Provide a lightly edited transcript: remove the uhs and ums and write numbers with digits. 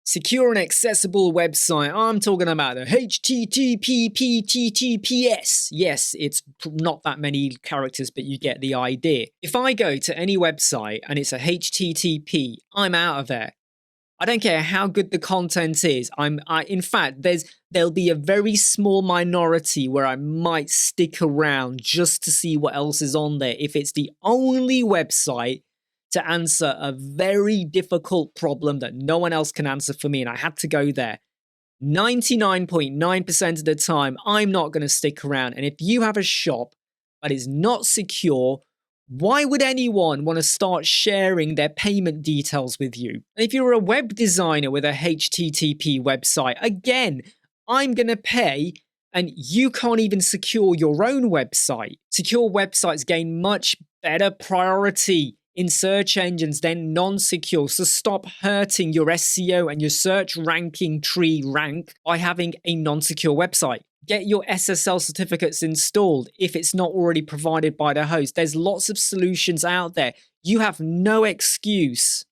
Secure and accessible website. I'm talking about the HTTPS. Yes, it's not that many characters, but you get the idea. If I go to any website and it's a HTTP, I'm out of there. I don't care how good the content is. In fact, there'll be a very small minority where I might stick around just to see what else is on there if it's the only website to answer a very difficult problem that no one else can answer for me, and I had to go there. 99.9% of the time, I'm not going to stick around. And if you have a shop that is not secure, why would anyone want to start sharing their payment details with you? And if you're a web designer with a HTTP website, again, I'm going to pay and you can't even secure your own website. Secure websites gain much better priority in search engines than non-secure. So stop hurting your SEO and your search ranking tree rank by having a non-secure website. Get your SSL certificates installed if it's not already provided by the host. There's lots of solutions out there. You have no excuse